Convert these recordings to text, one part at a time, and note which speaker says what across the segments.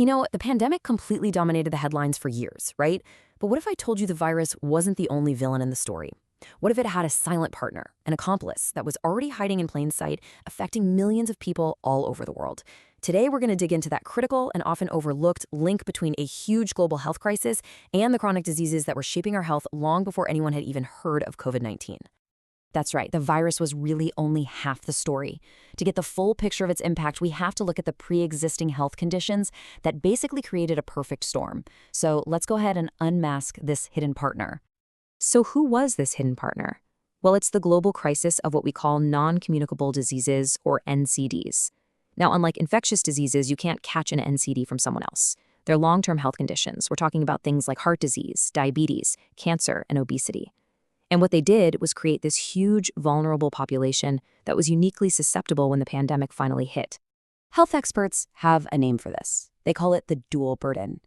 Speaker 1: The pandemic completely dominated the headlines for years, right? But what if I told you the virus wasn't the only villain in the story? What if it had a silent partner, an accomplice that was already hiding in plain sight, affecting millions of people all over the world? Today, we're going to dig into that critical and often overlooked link between a huge global health crisis and the chronic diseases that were shaping our health long before anyone had even heard of COVID-19. That's right, the virus was really only half the story. To get the full picture of its impact, we have to look at the pre-existing health conditions that basically created a perfect storm. So let's go ahead and unmask this hidden partner. So who was this hidden partner? Well, it's the global crisis of what we call non-communicable diseases, or NCDs. Now, unlike infectious diseases, you can't catch an NCD from someone else. They're long-term health conditions. We're talking about things like heart disease, diabetes, cancer, and obesity. And what they did was create this huge, vulnerable population that was uniquely susceptible when the pandemic finally hit. Health experts have a name for this. They call it the dual burden.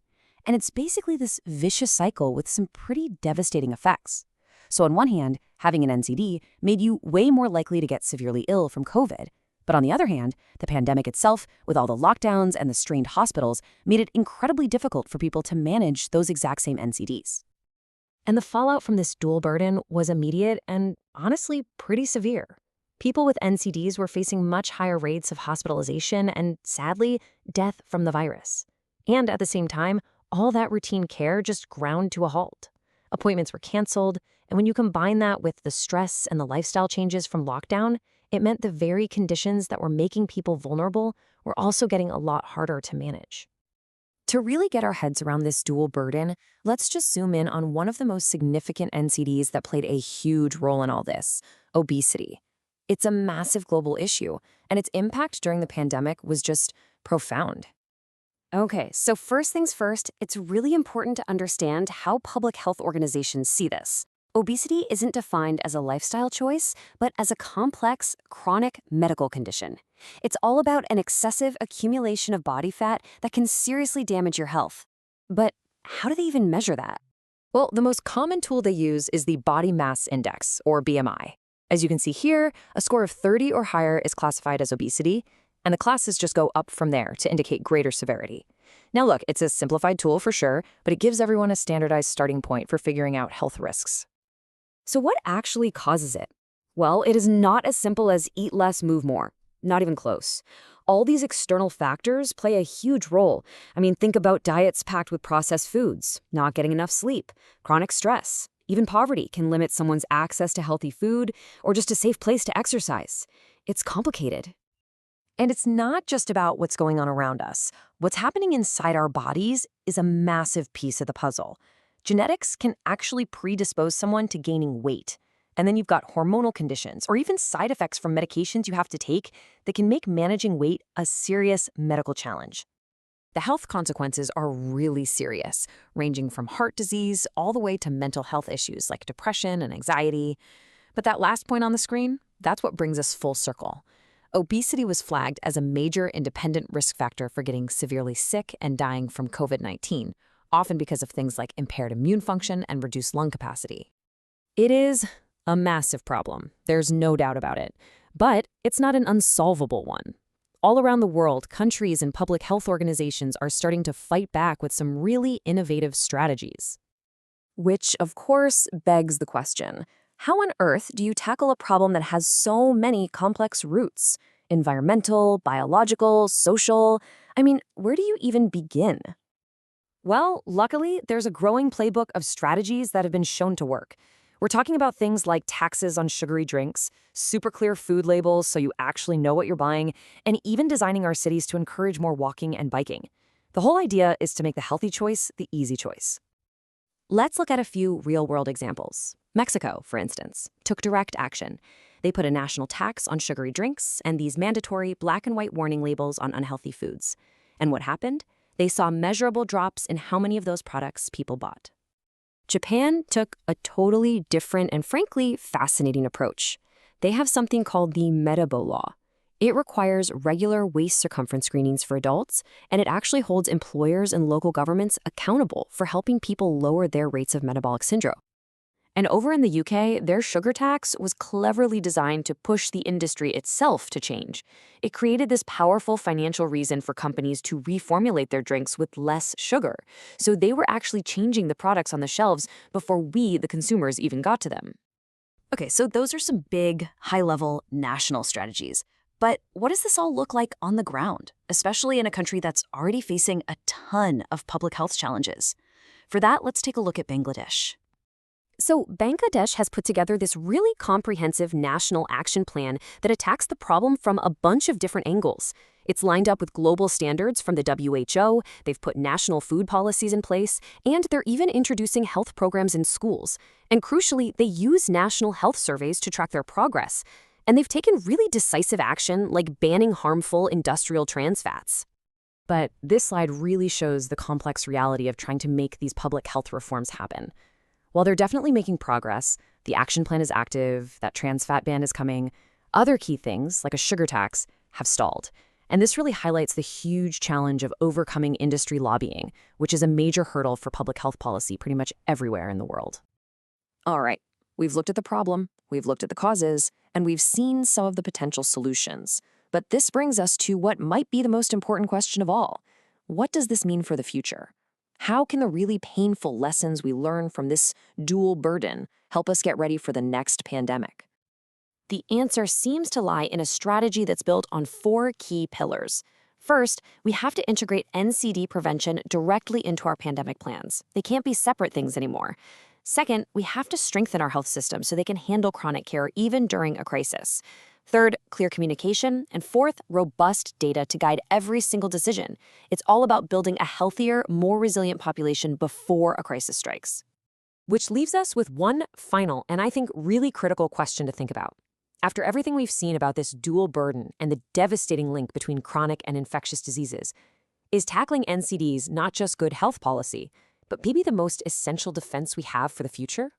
Speaker 1: And it's basically this vicious cycle with some pretty devastating effects. So on one hand, having an NCD made you way more likely to get severely ill from COVID. But on the other hand, the pandemic itself, with all the lockdowns and the strained hospitals, made it incredibly difficult for people to manage those exact same NCDs. And the fallout from this dual burden was immediate and, honestly, pretty severe. People with NCDs were facing much higher rates of hospitalization and, sadly, death from the virus. And at the same time, all that routine care just ground to a halt. Appointments were canceled, and when you combine that with the stress and the lifestyle changes from lockdown, it meant the very conditions that were making people vulnerable were also getting a lot harder to manage. To really get our heads around this dual burden, let's just zoom in on one of the most significant NCDs that played a huge role in all this: obesity. It's a massive global issue, and its impact during the pandemic was just profound. Okay, so first things first, it's really important to understand how public health organizations see this. Obesity isn't defined as a lifestyle choice, but as a complex, chronic medical condition. It's all about an excessive accumulation of body fat that can seriously damage your health. But how do they even measure that? Well, the most common tool they use is the body mass index, or BMI. As you can see here, a score of 30 or higher is classified as obesity, and the classes just go up from there to indicate greater severity. Now look, it's a simplified tool for sure, but it gives everyone a standardized starting point for figuring out health risks. So what actually causes it? Well, it is not as simple as eat less, move more. Not even close. All these external factors play a huge role. Think about diets packed with processed foods, not getting enough sleep, chronic stress. Even poverty can limit someone's access to healthy food or just a safe place to exercise. It's complicated. And it's not just about what's going on around us. What's happening inside our bodies is a massive piece of the puzzle. Genetics can actually predispose someone to gaining weight. And then you've got hormonal conditions or even side effects from medications you have to take that can make managing weight a serious medical challenge. The health consequences are really serious, ranging from heart disease all the way to mental health issues like depression and anxiety. But that last point on the screen, that's what brings us full circle. Obesity was flagged as a major independent risk factor for getting severely sick and dying from COVID-19, often because of things like impaired immune function and reduced lung capacity. It is a massive problem, there's no doubt about it, but it's not an unsolvable one. All around the world, countries and public health organizations are starting to fight back with some really innovative strategies. Which, of course, begs the question, how on earth do you tackle a problem that has so many complex roots? Environmental, biological, social? Where do you even begin? Well, luckily, there's a growing playbook of strategies that have been shown to work. We're talking about things like taxes on sugary drinks, super clear food labels so you actually know what you're buying, and even designing our cities to encourage more walking and biking. The whole idea is to make the healthy choice the easy choice. Let's look at a few real-world examples. Mexico, for instance, took direct action. They put a national tax on sugary drinks and these mandatory black and white warning labels on unhealthy foods. And what happened? They saw measurable drops in how many of those products people bought. Japan took a totally different and frankly fascinating approach. They have something called the Metabo Law. It requires regular waist circumference screenings for adults, and it actually holds employers and local governments accountable for helping people lower their rates of metabolic syndrome. And over in the UK, their sugar tax was cleverly designed to push the industry itself to change. It created this powerful financial reason for companies to reformulate their drinks with less sugar. So they were actually changing the products on the shelves before we, the consumers, even got to them.
Speaker 2: Okay, so those are some big, high-level national strategies. But what does this all look like on the ground, especially in a country that's already facing a ton of public health challenges? For that, let's take a look at Bangladesh.
Speaker 1: So, Bangladesh has put together this really comprehensive national action plan that attacks the problem from a bunch of different angles. It's lined up with global standards from the WHO, they've put national food policies in place, and they're even introducing health programs in schools. And crucially, they use national health surveys to track their progress. And they've taken really decisive action, like banning harmful industrial trans fats. But this slide really shows the complex reality of trying to make these public health reforms happen. While they're definitely making progress, the action plan is active, that trans fat ban is coming, other key things, like a sugar tax, have stalled. And this really highlights the huge challenge of overcoming industry lobbying, which is a major hurdle for public health policy pretty much everywhere in the world. All right, we've looked at the problem, we've looked at the causes, and we've seen some of the potential solutions. But this brings us to what might be the most important question of all. What does this mean for the future? How can the really painful lessons we learn from this dual burden help us get ready for the next pandemic? The answer seems to lie in a strategy that's built on 4 key pillars. First, we have to integrate NCD prevention directly into our pandemic plans. They can't be separate things anymore. Second, we have to strengthen our health system so they can handle chronic care even during a crisis. Third, clear communication. And fourth, robust data to guide every single decision. It's all about building a healthier, more resilient population before a crisis strikes. Which leaves us with one final and I think really critical question to think about. After everything we've seen about this dual burden and the devastating link between chronic and infectious diseases, is tackling NCDs not just good health policy, but maybe the most essential defense we have for the future?